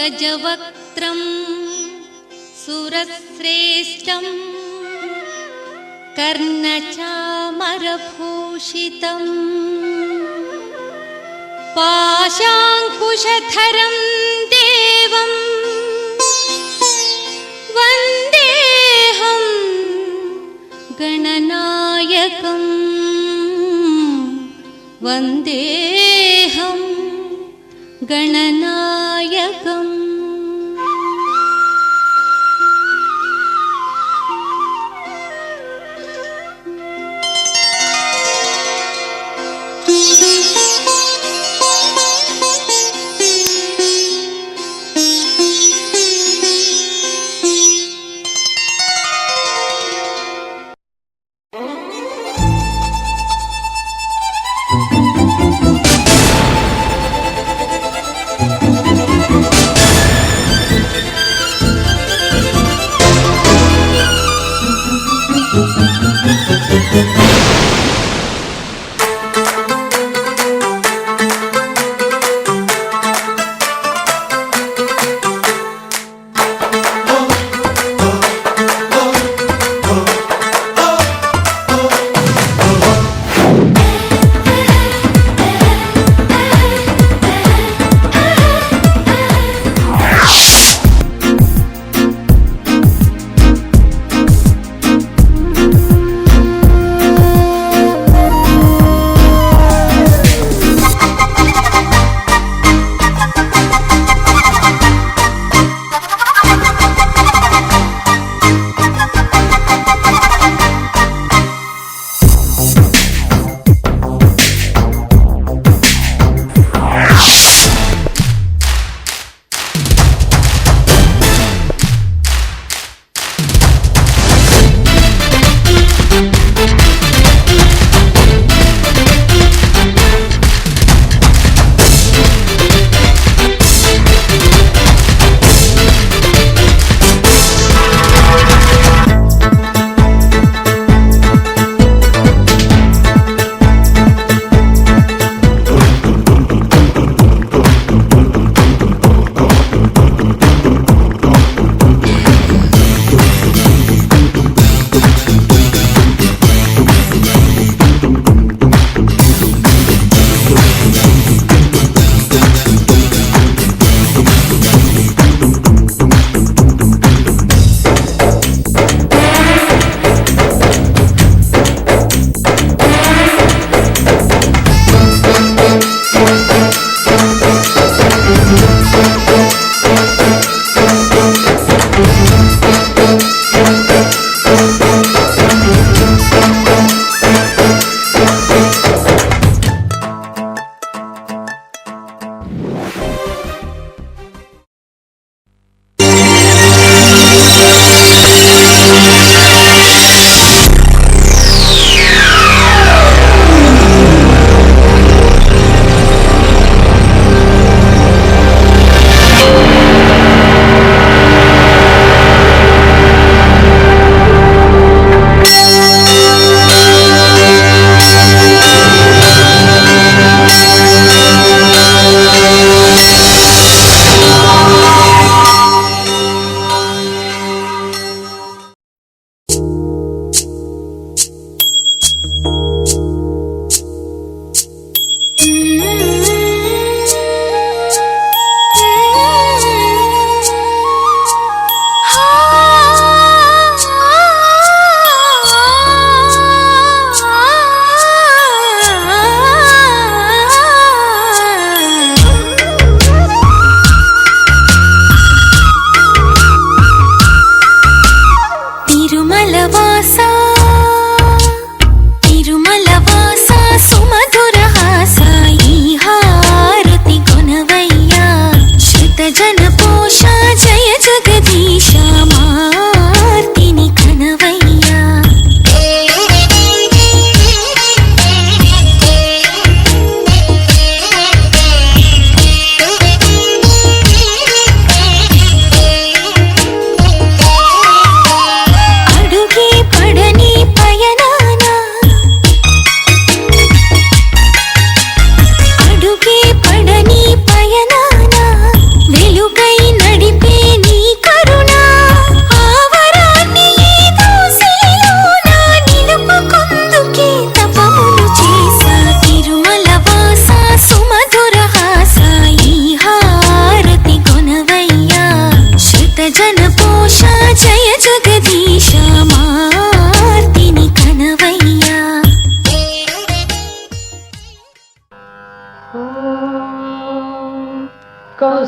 गजवक्त्रं सुरश्रेष्ठं कर्णचामरभूषितं पाशाङ्कुशधरं देवं वन्देऽहं गणनायकं वन्देऽहं गणनायकम्।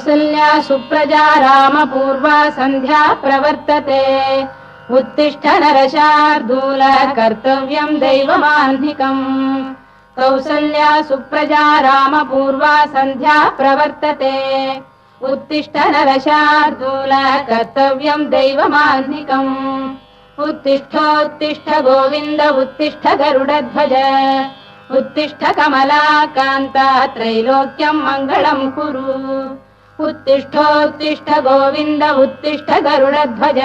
कौसल्या सुप्रजा रामपूर्वा सन्ध्या प्रवर्तते उत्तिष्ठ नरशार्दूल कर्तव्यं दैवमाह्निकम् कौसल्या सुप्रजा रामपूर्वा सन्ध्या प्रवर्तते उत्तिष्ठ नरशार्दूल कर्तव्यं दैवमाह्निकम् उत्तिष्ठोत्तिष्ठ गोविन्द उत्तिष्ठ गरुडध्वज उत्तिष्ठ कमलाकान्ता त्रैलोक्यं मङ्गलं कुरु उत्तिष्ठोत्तिष्ठ गोविन्द उत्तिष्ठ गरुडध्वज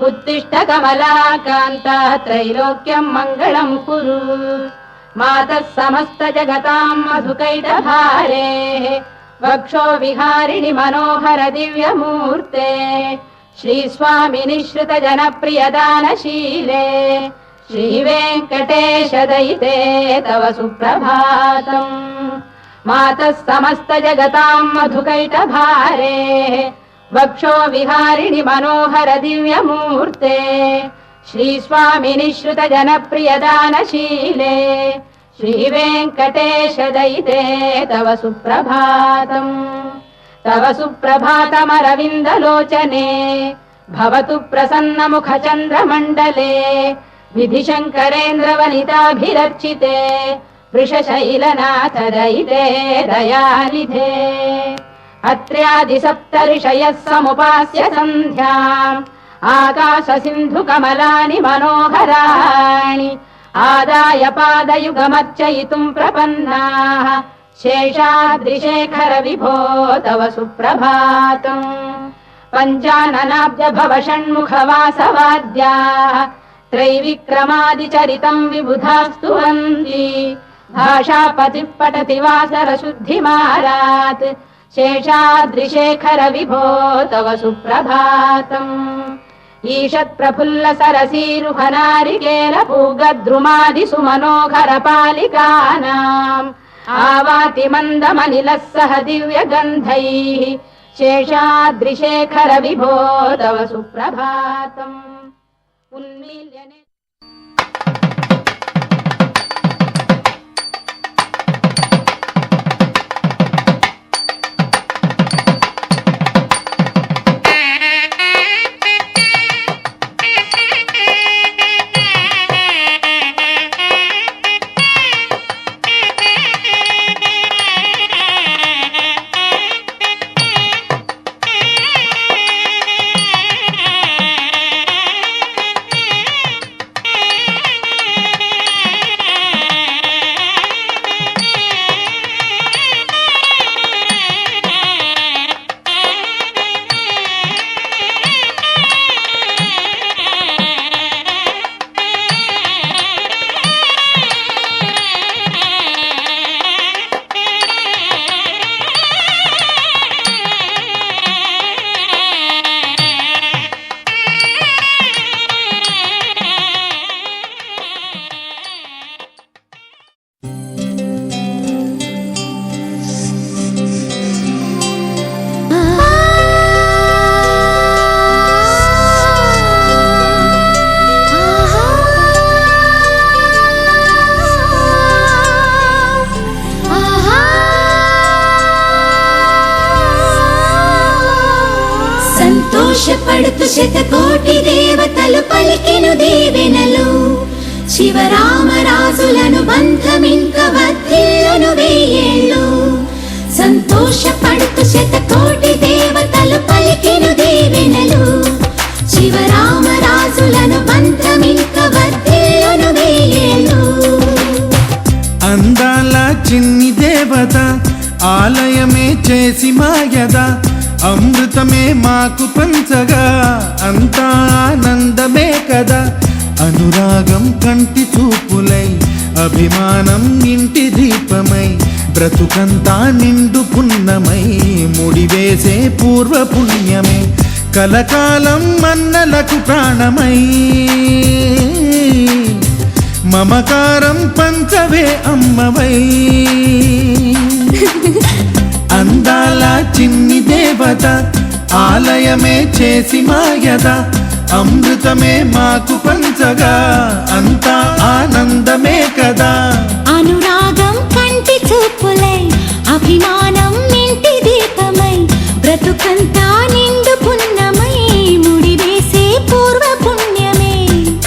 उत्तिष्ठ कमलाकान्ता त्रैलोक्यं मङ्गलं कुरु मातः समस्त जगतां मधुकैटभारेः वक्षो विहारिणि मनोहर दिव्यमूर्ते श्रीस्वामिनि श्रुत जनप्रियदानशीले श्रीवेङ्कटेश दयिते तव सुप्रभातम् मातः समस्त जगतां मधुकैटभारेः वक्षो विहारिणि मनोहर दिव्यमूर्ते श्रीस्वामिनि श्रुत जनप्रियदानशीले श्रीवेङ्कटेश दयिते तव सुप्रभातम् तव सुप्रभातमरविन्दलोचने भवतु प्रसन्नमुखचन्द्रमण्डले विधिशङ्करेन्द्रवनिताभिरर्चिते वृषशैलनाथ दयिते दयानिधे अत्र्यादिसप्तऋषयः समुपास्य सन्ध्याम् आकाशसिन्धुकमलानि मनोहराणि आदाय पादयुगमर्चयितुम् प्रपन्नाः शेषाद्रिशेखर विभो तव सुप्रभातम् पञ्चाननाब्ज भव षण्मुखवासवाद्याः त्रैविक्रमादिचरितम् विबुधास्तुवन्ति भाषापतिः पठति वासरशुद्धिमारात् शेषाद्रिशेखर विभो तव सुप्रभातम् ईषत्प्रफुल्ल सरसीरुहनारिकेलपूगद्रुमादि सुमनोहर पालिकानाम् आवाति मन्दमनिलः सह दिव्यगन्धैः शेषाद्रिशेखर विभो तव सुप्रभातम् उन्मील्यने సంతోషపడుతు శతకోటి దేవతలు పలికెను దీవెనలు శివరామరాజులను బంధమింక వర్ధిల్లును వెయ్యేళ్ళు సంతోషపడుతు శతకోటి దేవతలు పలికెను దీవెనలు శివరామరాజులను బంధమింక వర్ధిల్లును వెయ్యేళ్ళు అందాల చిన్ని దేవత ఆలయమే చేసి మాయద అమృతమే మాకు పంచగా అంతా ఆనందమే కదా అనురాగం కంటి చూపులై అభిమానం ఇంటి దీపమై బ్రతుకంతా నిండు పున్నమై ముడివేసే పూర్వ పుణ్యమే కలకాలం మన్నలకు ప్రాణమై మమకారం పంచవే అమ్మవై అందాల చిన్ని దేవత ఆలయమే చేసి మాయద అమృతమే మాకు పంచగా అంతా ఆనందమే కదా అనురాగం కంటి చూపులై అభిమానం ఇంటి దీపమై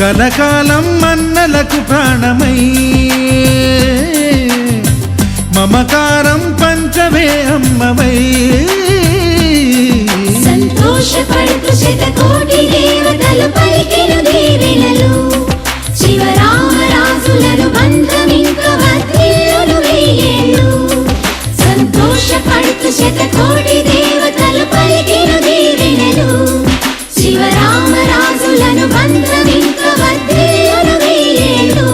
కలకాలం అన్నలకు ప్రాణమై మమకారం పంచవే అమ్మవై సంతోషపడుతు శతకోటి దేవతలు పలికిన దీవెనలు శివరామరాజులను బంధమింక వర్ధిల్లును వెయ్యేళ్ళు సంతోషపడుతు శతకోటి దేవతలు పలికిన దీవెనలు శివరామరాజులను బంధమింక వర్ధిల్లును వెయ్యేళ్ళు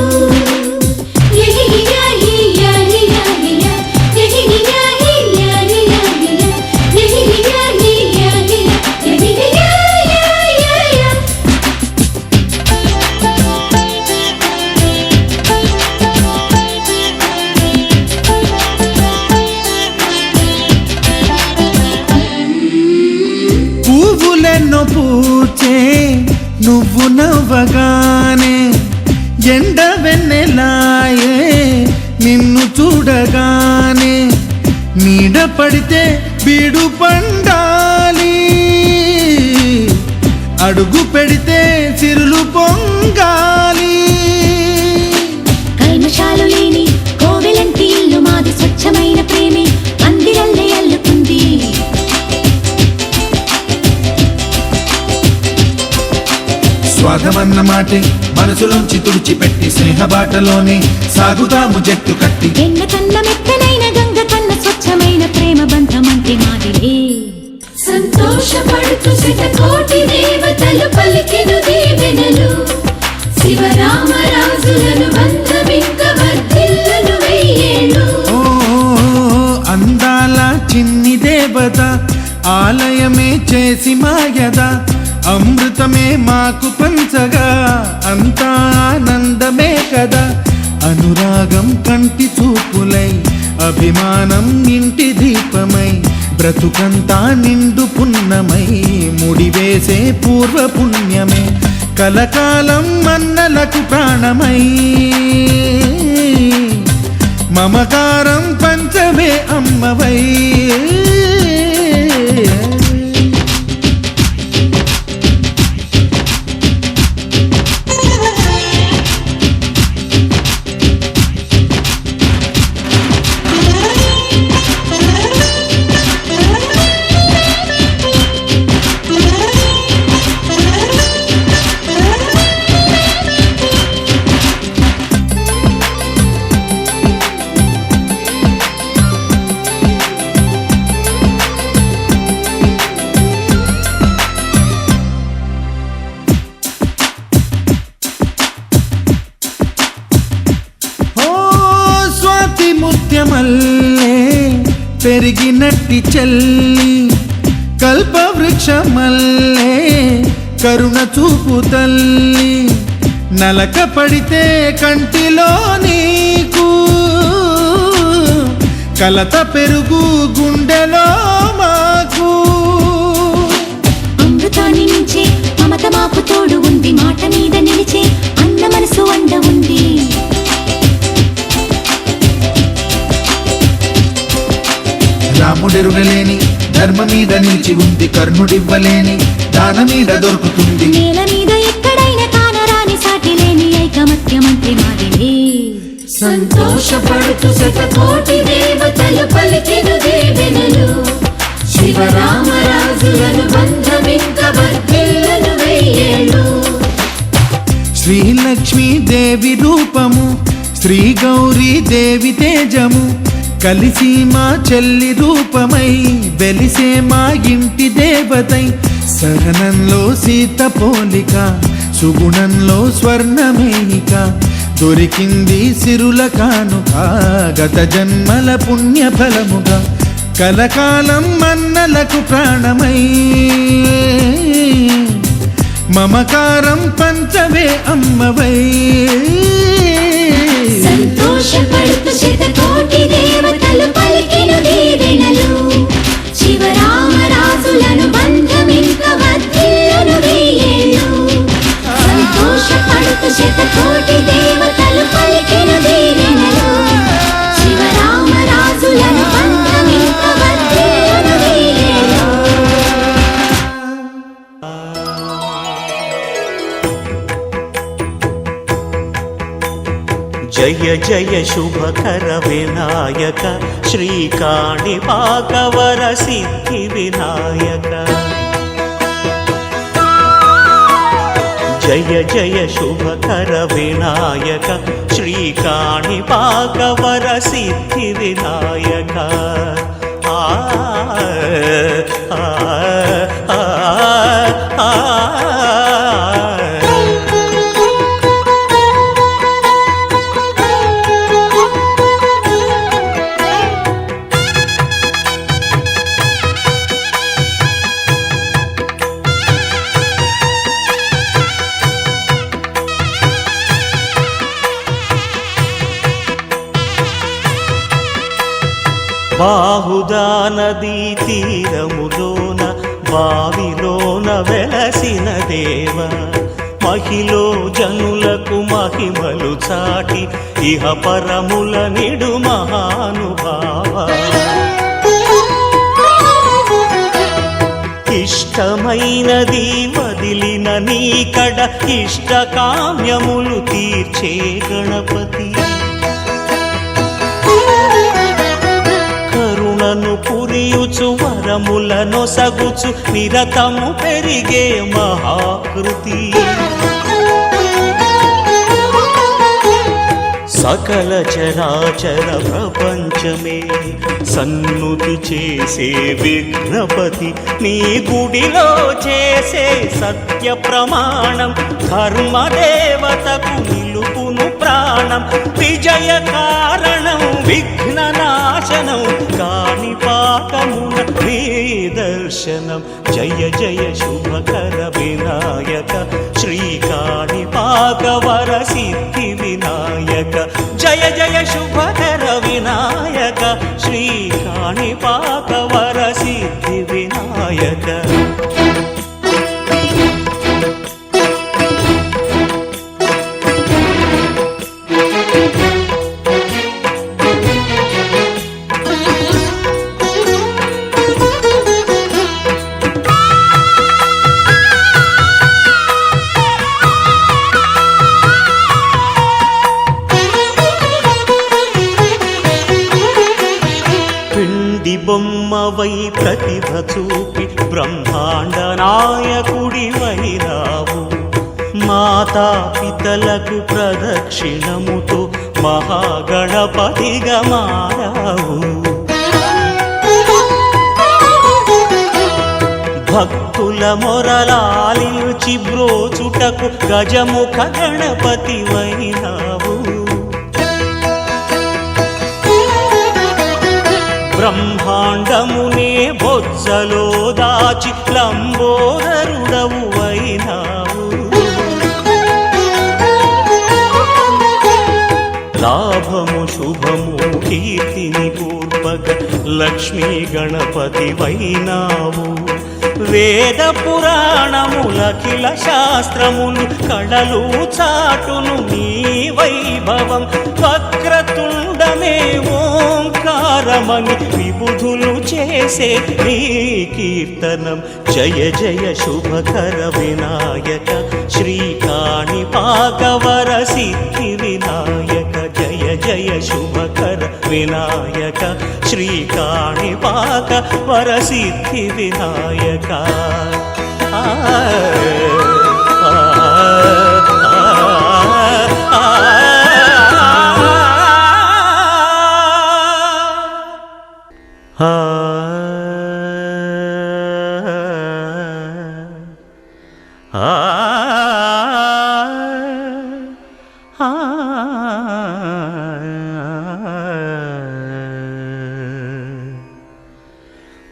పువ్వులెన్నో పూచే నువ్వు నవ్వగానే ఎండ వెన్నెలాయే నిన్ను చూడగానే నీడ పడితే బీడు పండాలి అడుగు పెడితే సిరులు పొంగాలి కల్మషాలు లేని కోవెలంటి ఇల్లు మాది స్వచ్ఛమైన ప్రేమే అందిరల్లే అల్లుకుంది స్వాగమన్న మాటే మనసులోంచి తుడిచిపెట్టి స్నేహబాటలోనే సాగుతాము జట్టు కట్టి ఎన్న కన్న మెత్తనైన గంగ కన్న స్వచ్ఛమైన ప్రేమ బంధమంటే మాదిలే సంతోషపడుతు శతకోటి దేవతలు పలికిన దీవెనలు శివరామరాజులను బంధమింక వర్ధిల్లును వెయ్యేళ్ళు ఓ అందాల చిన్ని దేవత ఆలయమే చేసి మాయద అమృతమే మాకు పంచగా అంతా ఆనందమే కదా అనురాగం కంటి చూపులై అభిమానం ఇంటి దీపమై బ్రతుకంతా నిండు పున్నమై ముడివేసే పూర్వ పుణ్యమే కలకాలం అన్నలకు ప్రాణమై మమకారం పంచవే అమ్మవై ముత్యమల్లే పెరిగినట్టి చెల్లి కల్పవృక్షమల్లే కరుణ చూపు తల్లి నలక పడితే కంటిలో నీకు కలత పెరుగు గుండెలో మాకు అమృతాన్ని మించే మమత మాకు తోడు ఉంది మాట మీద నిలిచే అన్న మనసు అండ ఉంది రాముడెరుగలేని ధర్మ మీద నిలిచి ఉంది కర్ణుడివ్వలేని దాన మీద దొరుకుతుంది నేల మీద ఎక్కడైనా కానరాని సాటి లేని ఐకమత్యమంటే మాదిలే సంతోషపడుతూ శతకోటి దేవతలు పలికిన దీవెనలు శివరామరాజులను బంధమింక వర్ధిల్లును వెయ్యేళ్ళు శ్రీలక్ష్మీ దేవి రూపము శ్రీ గౌరీ దేవి తేజము కలిసి మా చెల్లి రూపమై వెలిసే మా ఇంటి దేవతై సహనంలో సీత పోలిక సుగుణంలో స్వర్ణమేనిక దొరికింది సిరుల కానుక గత జన్మల పుణ్య ఫలముగా కలకాలం అన్నలకు ప్రాణమై మమకారం పంచవే అమ్మవై సంతోషపడుతూ శతకోటి దేవతలు పలికిన దీవెనలు శివరామరాజులను బంధమింక వర్ధిల్లును వెయ్యేళ్ళు సంతోషపడుతూ శతకోటి దేవతలు పలికిన దీవెనలు శివరామరాజులను బంధమింక వర్ధిల్లును వెయ్యేళ్ళు జయ జయ శుభకర వినాయక శ్రీకాణిపాకవర సిద్ధి వినాయక జయ జయ శుభకర వినాయక శ్రీకాణిపాకవర సిద్ధి వినాయక ఆ ఆ ఆ ఆ బాహుదా నదీ తీరములోన బావిలోన వెలసిన దేవ మహిలో జనులకు మహిమలు చాటి ఇహ పరముల నిడు మహానుభావ ఇష్టమైనది వదిలిన నీకడ ఇష్ట కామ్యములు తీర్చే గణపతి కరుణను పురియుచు వరములను సగుచు నిరతము పెరిగే మహాకృతి సకల చరాచర ప్రపంచమే సన్నుతి చేసే విఘ్నపతి నీ గుడిలో చేసే సత్య ప్రమాణం ధర్మదేవతకు నిలుపును ప్రాణం విజయ కారణం విఘ్న నాశనం కాణిపాకమున నీ దర్శనం జయ జయ శుభకర వినాయక శ్రీకాణిపాకవర సిద్ధి వినాయక జయ జయ శుభకర వినాయక శ్రీకాణిపాకవర సిద్ధి వినాయక బొమ్మవై ప్రతిభ చూపి బ్రహ్మాండ నాయకుడివైనావు మాతా పితలకు ప్రదక్షిణముతో మహాగణపతిగా మారావు భక్తుల మొరలాలించి బ్రోచుటకు గజముఖ గణపతివైనావు బ్రహ్మాండమునే బొజ్జలో దాచి లంబోదరుడవు అయినావు లాభము శుభము కీర్తిని పూర్వక లక్ష్మీ గణపతి వైనావు వేద పురాణములఖిల శాస్త్రములు కళలు చాటును నీ వైభవం వక్రతుండమే ఓంకారమని విబుధులు చేసే నీ కీర్తనం జయ జయ శుభకర వినాయక శ్రీకాణిపాకవర సిద్ధి వినాయక జయ జయ శుభకర వినాయక శ్రీకాణిపాకవర సిద్ధి వినాయక ఆ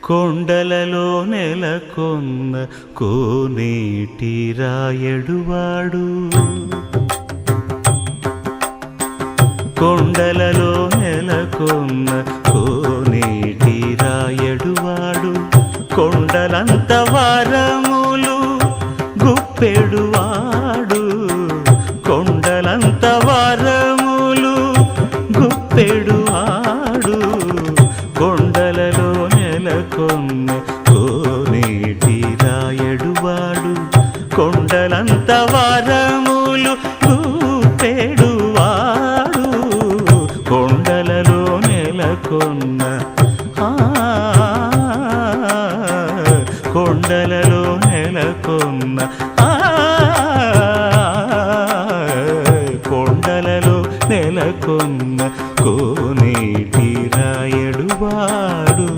కొండలలో నెలకొన్న కోనేటి రాయడువాడు కొండలలో నెలకొన్న కోనేటి రాయడువాడు కొండలంత వరములు గుప్పెడువాడు కొండలంత వరములు గుప్పెడువాడు కొండలలో నెలకొన్న కోనేటి రాయడువాడు కొండలంత వరములు గుప్పెడువాడు కొండలలో నెలకొన్న కోనేటి రాయడువాడు.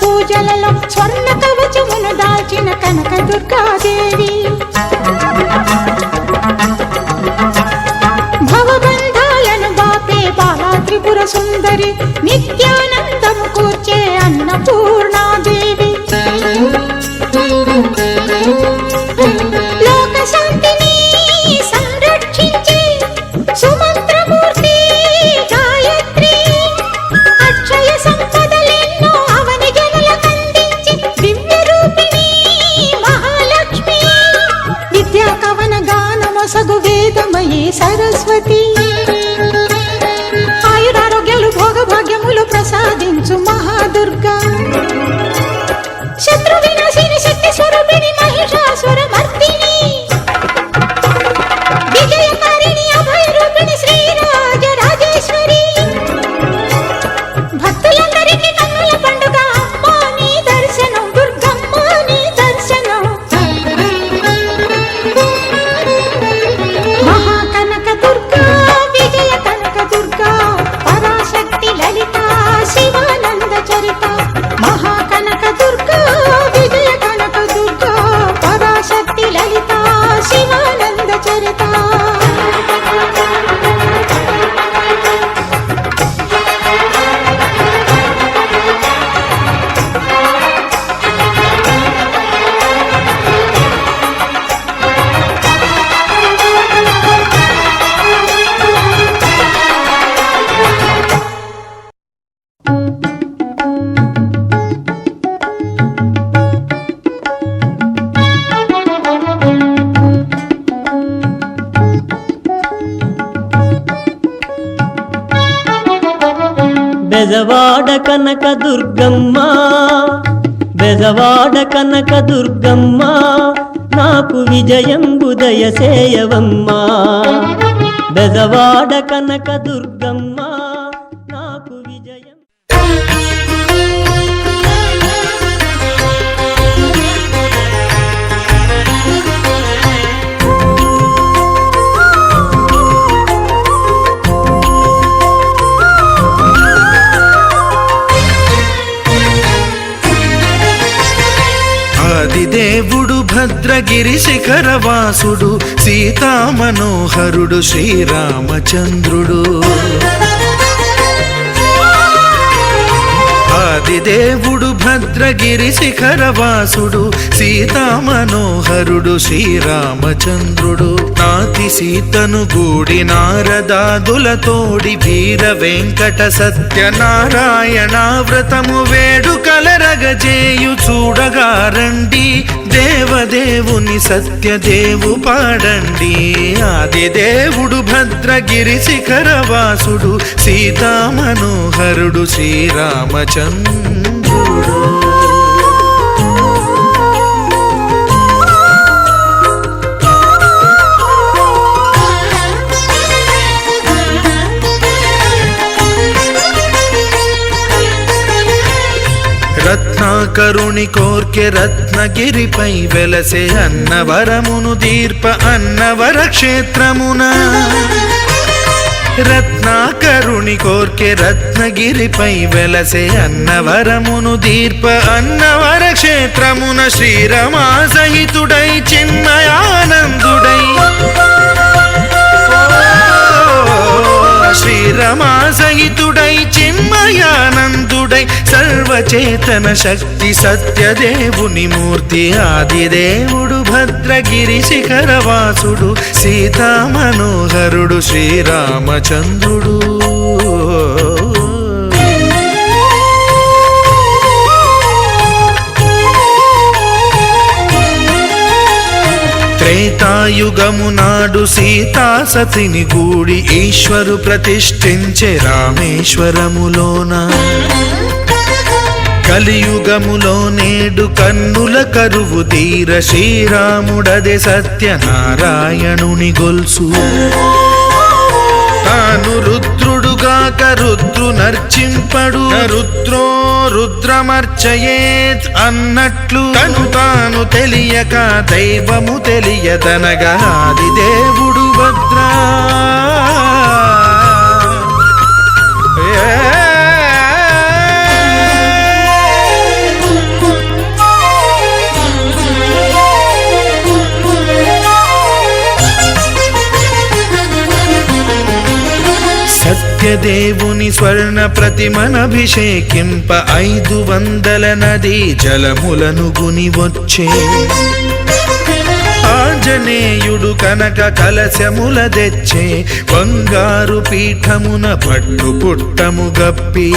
పూజలలో స్వర్ణ కవచమును దాల్చిన కనక దుర్గాదేవి భవబంధాలను బాపే బాలా త్రిపుర సుందరి నిత్యానందము కూర్చే అన్నపూర్ణాదేవి లోక శాంతిని సంరక్షించే సుమంత్రమూర్తి గాయత్రి అక్షయ సంపదలెన్నో అవని జనులకందించి దివ్య రూపిణి మహాలక్ష్మి విద్యా కవన గానమొసగు వేదమయీ సరస్వతి ఆయురారోగ్యాలు భోగభాగ్యములు ప్రసాదించు మహాదుర్గా శత్రు వినాశిని శక్తి స్వరూపిణి మహిషాసుర మర్దిని విజయకారిణి అభయ రూపిణి శ్రీరాజ రాజేశ్వరి భక్తులందరికీ కన్నుల పండుగ అమ్మా నీ దర్శనం దుర్గమ్మ నీ దర్శనం మహాకనక దుర్గా విజయ కనక దుర్గా పరాశక్తి లలిత శివానంద చరిత మహాకనక బెజవాడ కనక దుర్గమ్మ బెజవాడ కనక దుర్గమ్మ నాకు విజయంబు దయసేయవమ్మా బెజవాడ కనక దుర్గమ్మ నాకు విజయం ఆదిదేవుడు భద్రగిరి శిఖరవాసుడు సీతామనోహరుడు శ్రీరామచంద్రుడు ఆదిదేవుడు భద్రగిరి శిఖరవాసుడు సీతామనోహరుడు శ్రీరామచంద్రుడు నాతి సీతను గూడి నారదాదులతోడి వీర వెంకట సత్యనారాయణ వ్రతము వేడుకలరగజేయు చూడగా రండి దేవదేవుని సత్యదేవు పాడండి ఆదిదేవుడు భద్రగిరి శిఖరవాసుడు సీతామనోహరుడు శ్రీరామచంద్రుడు రత్నాకరుని కోర్కె రత్నగిరిపై వెలసే అన్నవరమును దీర్ప అన్నవర క్షేత్రమున రత్నాకరుని కోర్కె రత్నగిరిపై వెలసే అన్నవరమును దీర్ప అన్నవర క్షేత్రమున శ్రీరమా సహితుడై చిన్మయానందుడై శ్రీరమా సహితుడై చిన్మయానందుడై సర్వచేతన శక్తి సత్యదేవుని మూర్తి ఆదిదేవుడు భద్రగిరి శిఖరవాసుడు సీతామనోహరుడు శ్రీరామచంద్రుడు త్రేతాయుగము నాడు సీతా సతిని గూడి ఈశ్వరు ప్రతిష్ఠించే రామేశ్వరములోన కలియుగములో నేడు కన్నుల కరువు తీర శ్రీరాముడదే సత్యనారాయణుని గొల్సు తాను రుద్రుడుగాక రుద్రు నర్చింపడు రుద్రో రుద్రమర్చయేత్ అన్నట్లు తను తాను తెలియక దైవము తెలియదనగా ఆదిదేవుడు భద్రా సత్యదేవుని స్వర్ణ ప్రతిమనభిషేకింప 500 నదీ జలములను గుని వచ్చే ఆంజనేయుడు కనక కలశముల తెచ్చే బంగారు పీఠమున పట్టు పుట్టము గప్పి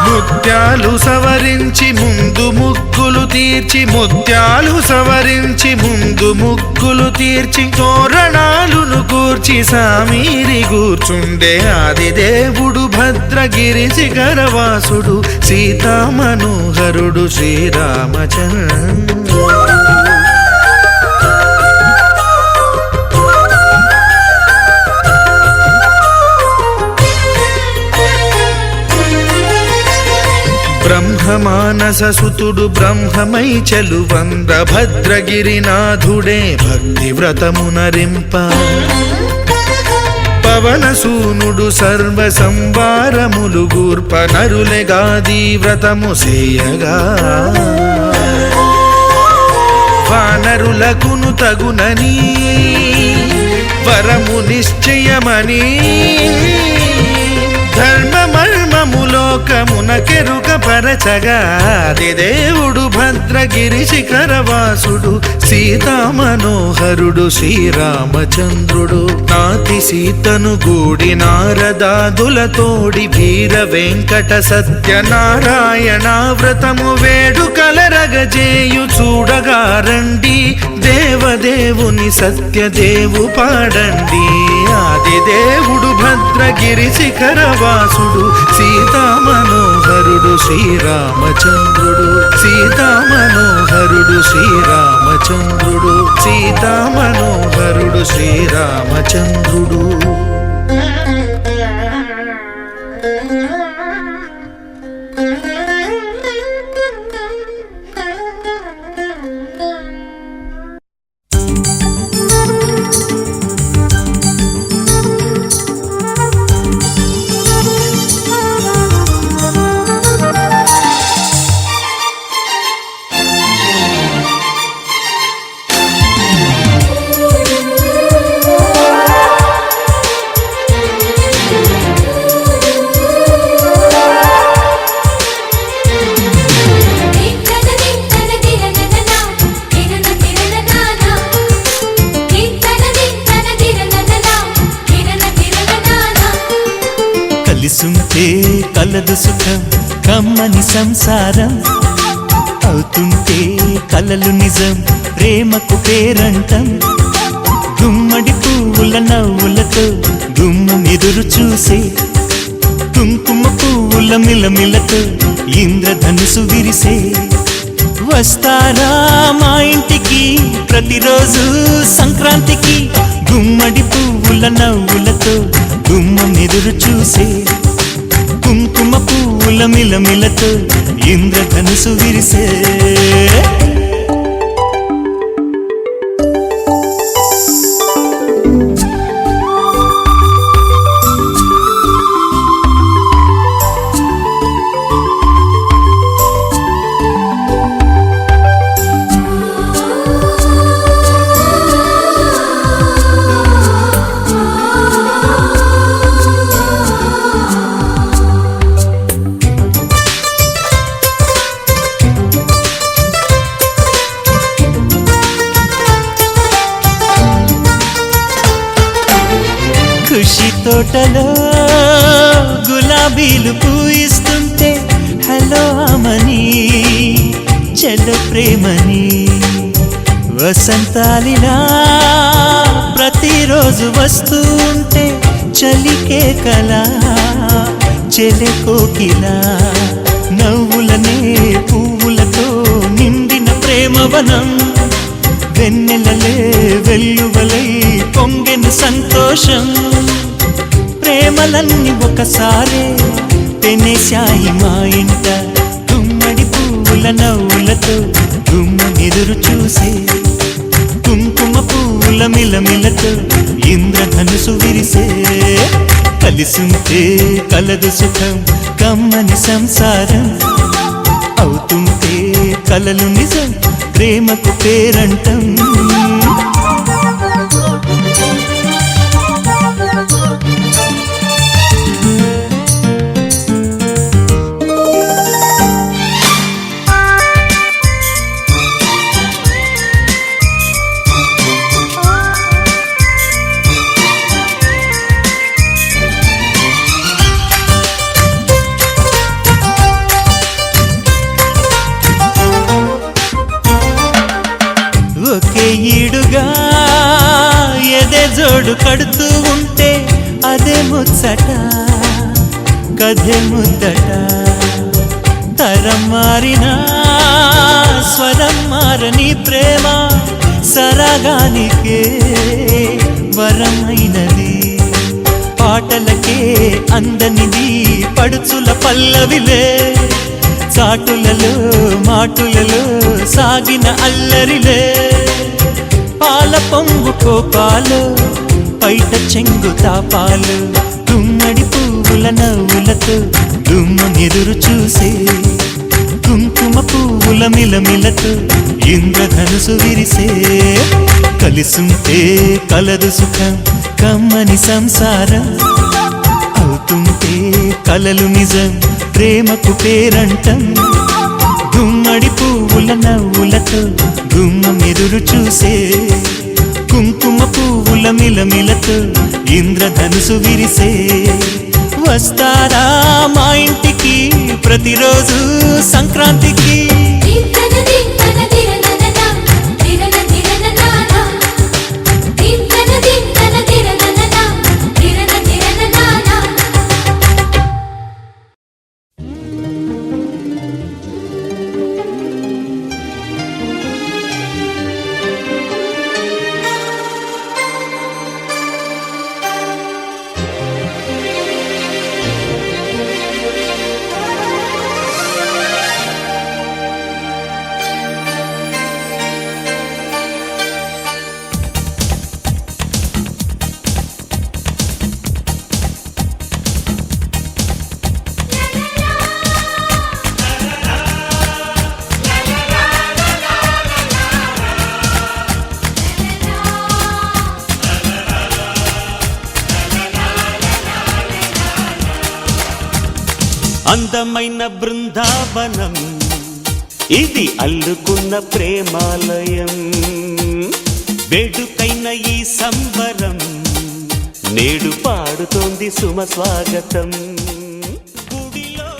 ముత్యాలు సవరించి ముందు ముగ్గులు తీర్చి ముత్యాలు సవరించి ముందు ముగ్గులు తీర్చి తోరణాలును కూర్చి సామీరి కూర్చుండే ఆదిదేవుడు భద్రగిరి శిఖరవాసుడు సీతామనోహరుడు శ్రీరామచంద్రుడు బ్రహ్మమానస సుతుడు బ్రహ్మమై చెలువంద భద్రగిరినాథుడే భక్తి వ్రతమునరింప పవనసూనుడు సర్వ సంవారములు గూర్ప నరులెగాది వ్రతము సేయగా వానరులకును తగునని వరము నిశ్చయమని ధర్మమర్మములోకమునకెరుక పరచగా ఆదిదేవుడు భద్రగిరి శిఖరవాసుడు సీతామనోహరుడు శ్రీరామచంద్రుడు నాతి సీతను గూడి నారదాదులతోడి వీర వెంకట సత్యనారాయణ వ్రతము వేడుకలరగజేయు చూడగా రండి దేవదేవుని సత్యదేవు పాడండి ఆదిదేవుడు భద్రగిరి శిఖరవాసుడు సీతామనోహరుడు శ్రీరామచంద్రుడు సీతామనోహరుడు శ్రీరామచంద్రుడు సీతామనోహరుడు శ్రీరామచంద్రుడు కలిసుంటే కలదు సుఖం కమ్మని సంసారం అవుతుంటే కలలు నిజం ప్రేమకు పేరంటం గుమ్మడి పువ్వుల నవ్వులతో గుమ్మం ఎదురు చూసే కుంకుమ పువ్వుల మిలమిలతో ఇంద్రధనుసు విరిసే వస్తారా మా ఇంటికి ప్రతిరోజు సంక్రాంతికి గుమ్మడి పువ్వుల నవ్వులతో గుమ్మం ఎదురు చూసే కుంకుమ పువ్వుల మిలమిలతో ఇంద్రధనుసు విరిసే ఖుషి తోటలో గులాబీలు పూయిస్తుంటే హలో అమని చెల్ల ప్రేమని వసంతాలిలా ప్రతిరోజు వస్తూ ఉంటే చలికే కలా చెలె కోకిలా నవ్వులనే పువ్వులతో నిండిన ప్రేమవనం వెన్నెలలే వెల్లువలై పొంగెను సంతోషం ప్రేమలన్నీ ఒకసారే పెనేశాయి మా ఇంట గుమ్మడి పువ్వుల నవ్వులతో గుమ్మం ఎదురు చూసే కుంకుమ పువ్వుల మిలమిలతో ఇంద్రధనుసు విరిసే కలిసుంటే కలదు సుఖం కమ్మని సంసారం అవుతుంటే కలలు నిజం ప్రేమకు పేరంటం ఒకే ఈడుగా ఎదే జోడు కడుతూ ఉంటే అదే ముచ్చట కథే ముద్దట తరం మారినా స్వరం మారని ప్రేమ సరగానికే వరమైనది పాటలకే అందనిది పడుచుల పల్లవిలే చాటులలో మాటులలో సాగిన అల్లరిలే పాల పొంగు కోపాలు పైట చెంగు తాపాలు గుమ్మడి పువ్వుల నవ్వులతో గుమ్మం ఎదురు చూసే కుంకుమ పువ్వుల మిలమిలతో ఇంద్రధనుసు విరిసే కలిసుంటే కలదు సుఖం కమ్మని సంసారం అవుతుంటే కలలు నిజం ప్రేమకు పేరంటం గుమ్మడి పువ్వుల నవ్వులతో గుమ్మం ఎదురు చూసే కుంకుమ పువ్వుల మిలమిలతో ఇంద్రధనుసు విరిసే వస్తారా మా ఇంటికి ప్రతిరోజు సంక్రాంతికి అందమైన బృందావనం ఇది అల్లుకున్న ప్రేమాలయం వేడుకైన ఈ సంబరం నేడు పాడుతోంది సుమ స్వాగతం గుడిలో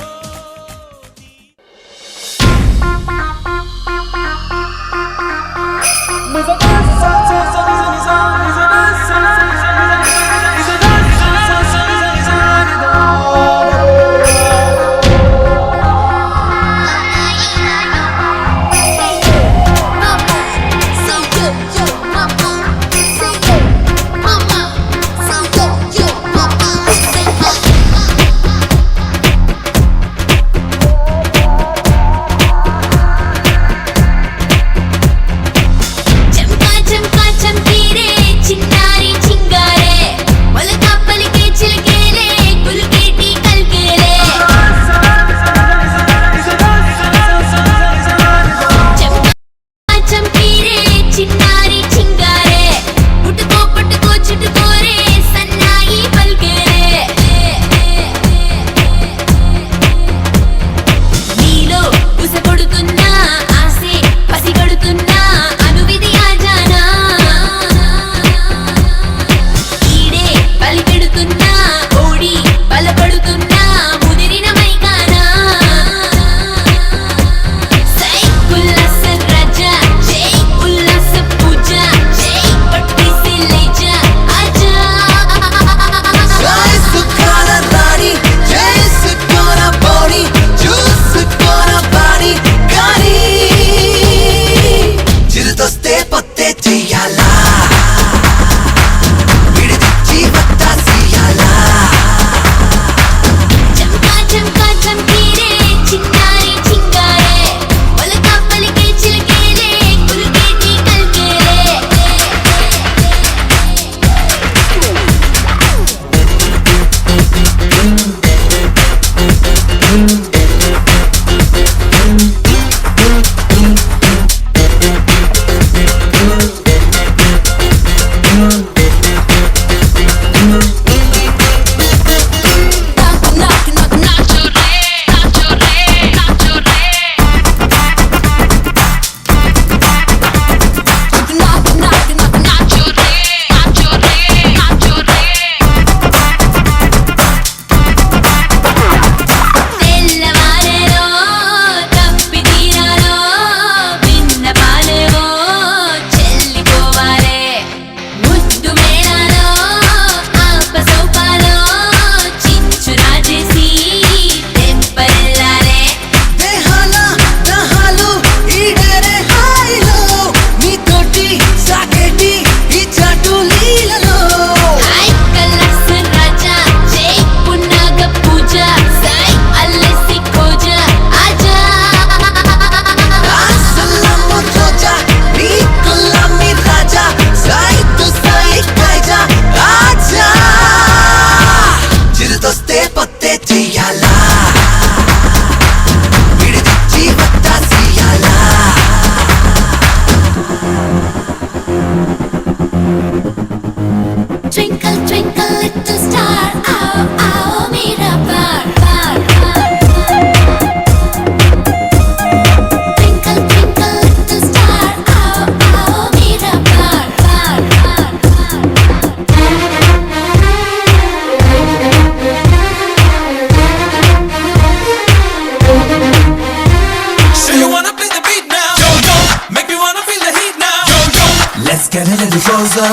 get a little closer.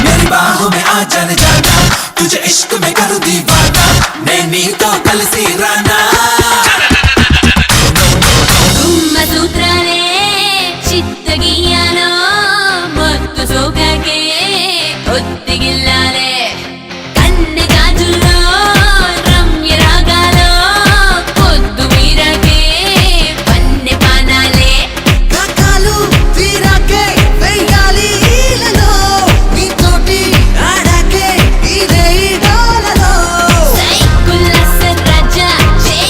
मेरी बाहों में आ जाने जाना, तुझे इश्क में करूँ दीवाना, नैनी तो कलसी राना. गुम्मसूत्रने चित्तगियानो मुत्तु सोकके ఒత్తిగిల్లాలే కన్నె గాజుల్లో రమ్య రాగాలో పొద్దు మీరకే పన్నె పానాలే కాకాలు తీరాకే వెయ్యాలి ఈలలో నీతోటి ఆడాకే ఇదే డోలలో సైకుల్ల సర్రాజా జై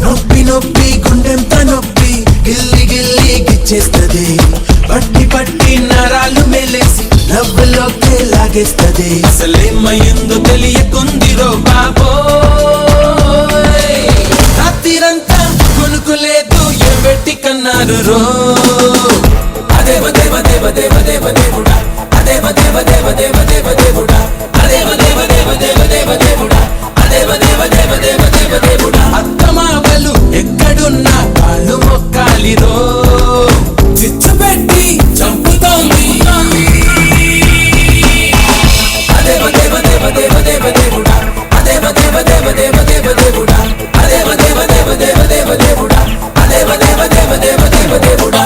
నొప్పి నొప్పి గుండెంత నొప్పి గిల్లి గిల్లి గిచ్చేస్తది పట్టి పట్టి నరాలు మెలేసి నవ్వులోకి లాగేస్తది అసలేమయ్యిందో తెలియకుందిరో బాబోయ్ రాత్రిరంతా కొనుక్కులేదు ఎవ్వెట్టి కన్నారు రో అదేవ దేవ దేవ దేవ దేవ దేవుడా అదేవ దేవ దేవ దేవ దేవ దేవుడా అదేవ దేవ దేవ దేవ దేవ దేవుడా అదేవ దేవ దేవ దేవ దేవ దేవుడా అత్తమావలు ఎక్కడున్నా కాళ్ళు మొక్కాలిరో చిచ్చు పెట్టి చంపుతోంది అదేవ దేవ దేవ దేవ దేవ దేవుడా అదేవ దేవ దేవ దేవ దేవ దేవుడా అదేవ దేవ దేవ దేవ దేవ దేవుడా అదేవ దేవ దేవ దేవ దేవ దేవుడా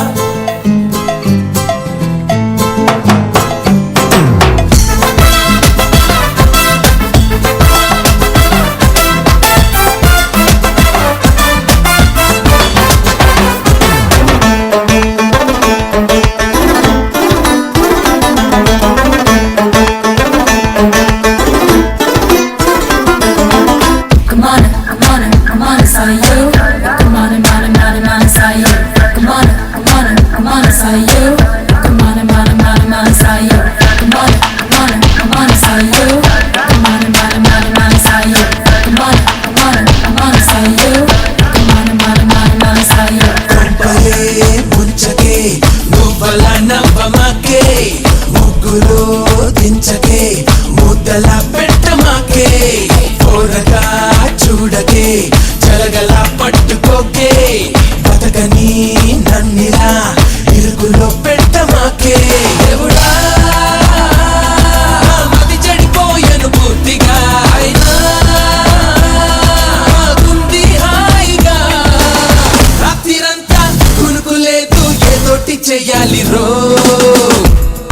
చెయ్యాలి రో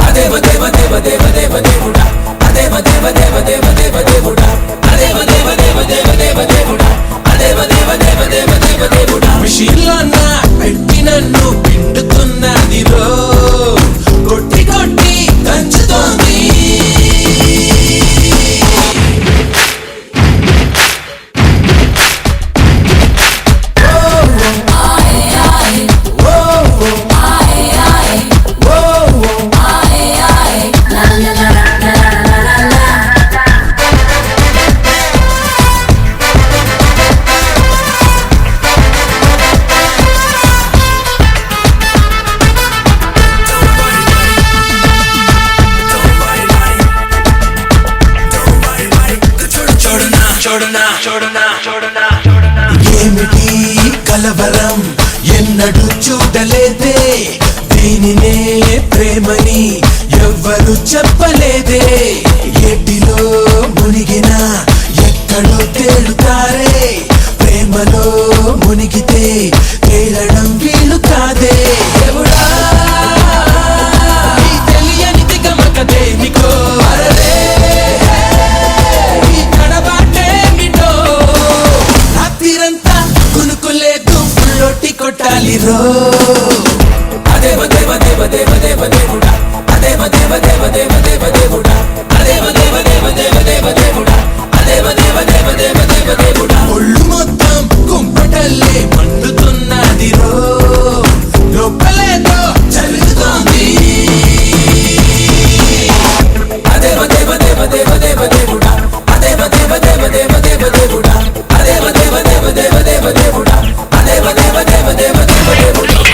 అదేవ దేవ దేవ దేవ దేవ దేవుడా అదేవ దేవ దేవ దేవ దేవ దేవుడా అదేవ దేవ దేవ దేవ దేవ దేవుడా అదేవ దేవ దేవ దేవ దేవ దేవుడా మిషన్లో నా పెట్టి నన్ను పిండుతున్నది రో కొట్టి కొట్టి దంచుతోంది ఏమిటి కలవరం ఎన్నడూ చూడలేదే దీనినే ప్రేమని ఎవ్వరు చెప్పలేదే ఎటిలో మునిగిన ఎక్కడో తేలుతారే ప్రేమలో మునిగితే తేలడం వీలు కాదే దేవుడా తెలియనిది గమకదేమికో అరరే కొట్టాలి రో అదేవ దేవ దేవ దేవ దేవ దేవుడా అదేవ దేవ దేవ దేవ దేవ దేవుడా అదేవ దేవ దేవ దేవ దేవ దేవుడా అదేవ దేవ దేవ దేవ దేవ దేవుడా ఒళ్ళు మొత్తం కుంపటల్లే మండుతున్నది రో లోపలేదో జరుగుతోంది అదేవ దేవ దేవ దేవ దేవ దేవుడా అదేవ దేవ దేవ దేవ దేవ దేవుడా అదేవ దేవ దేవ దేవ దేవ దేవుడా అదేవ దేవ దేవ దేవ దేవ దేవుడా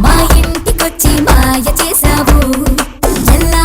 మా ఇంటికొచ్చి మాయ చేసావు ఎల్లా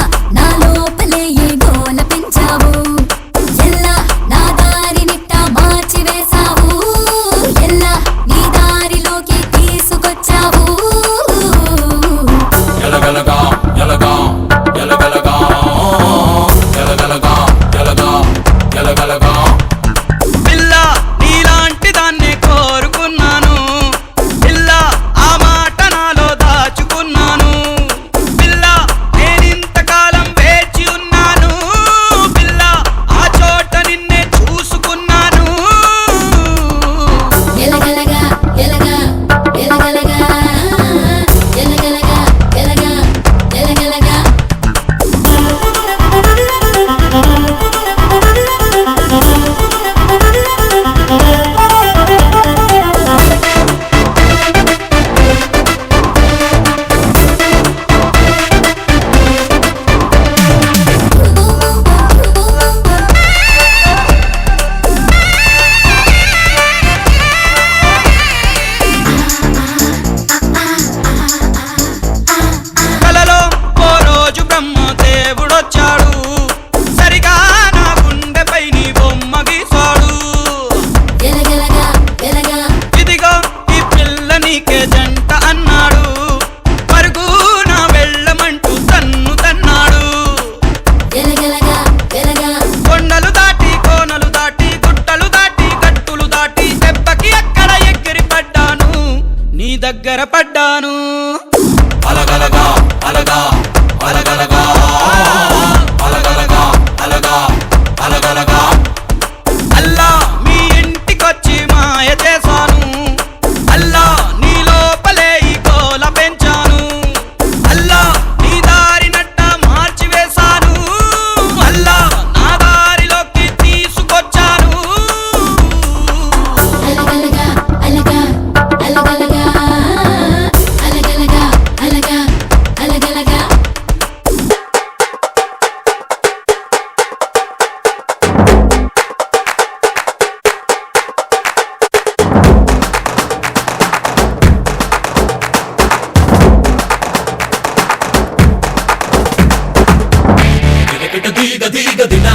తీగ తీగ దిన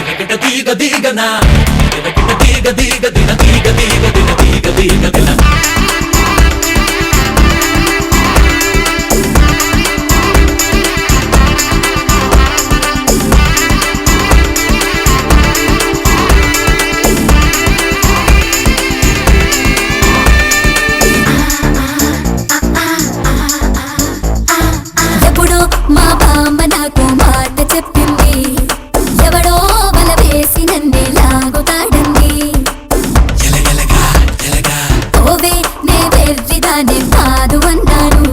కిటకిట తీగ తీగనా కిటకిట తీగ తీగ దిన తీగ తీగ దిన తీగ తీగ దిన ఎప్పుడో మా బామ్మ నాకు మాట చెప్పింది ఎవడో వల వేసి నన్నే లాగుతాడండి ఎలగలగా ఎలగా ఓవే నే వెర్రిదానే కాదు అన్నాను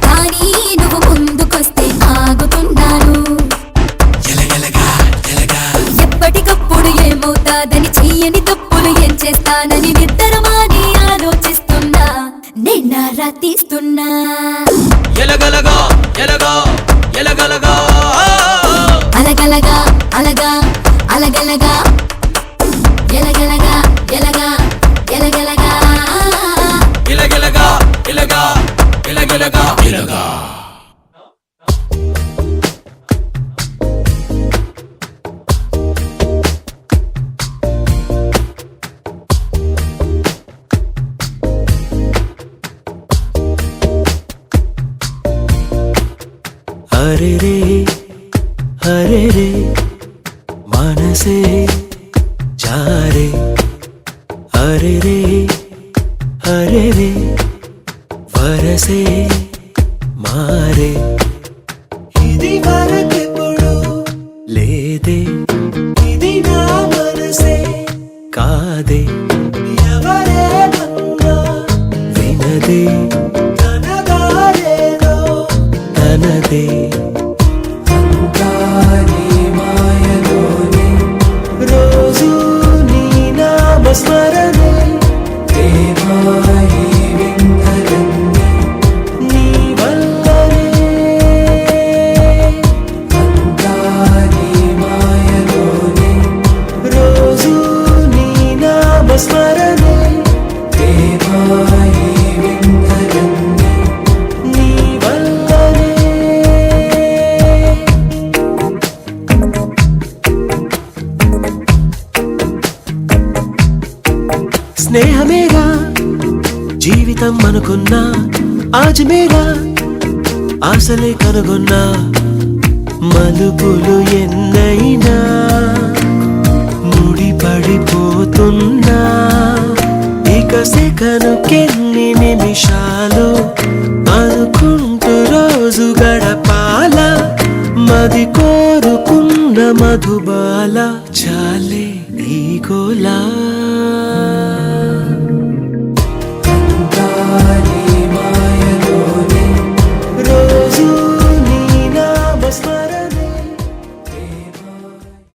కానీ నువ్వు ముందుకొస్తే ఆగుతున్నాను ఎలగలగా ఎలగా ఎప్పటికప్పుడు ఏమవుతాదని చెయ్యని తప్పులు ఏం చేస్తానని నిద్రమాని ఆలోచిస్తున్నా నిన్నారా తీస్తున్నా ఎలగలగా ఎలగా ఎలగలగా అలగలగా అలగా అలగలగా ఎలగలగా ఎలగా ఎలగలగా ఇలగలగా ఇలగా ఇలగలగా ఇలగా హరే రే హరే రే మనసే జారే హరే రే హరే రే వరసే మారే ఇది వరకెప్పుడు లేదే ఇది నా మనసే కాదే ఎవరేమన్నా వినదే తనదారేదో తనదే రోజు నీ నామస్మరణే దేవాయి విందరంది నీ వల్లనే అంతాని మాయలోనే రోజు నీ నామస్మరణే దేవాయి విందరంది నీ వల్లనే స్నేహమేగా జీవితం అనుకున్నా ఆజమేగా ఆశలే కనుగొన్నా మలుపులు ఎన్నైనా ముడిపడిపోతున్నా ఇక సెకనుకెన్ని నిమిషాలు అనుకుంటూ రోజు గడపాల మది కోరుకున్న మధుబాల చాలే నీ గోలా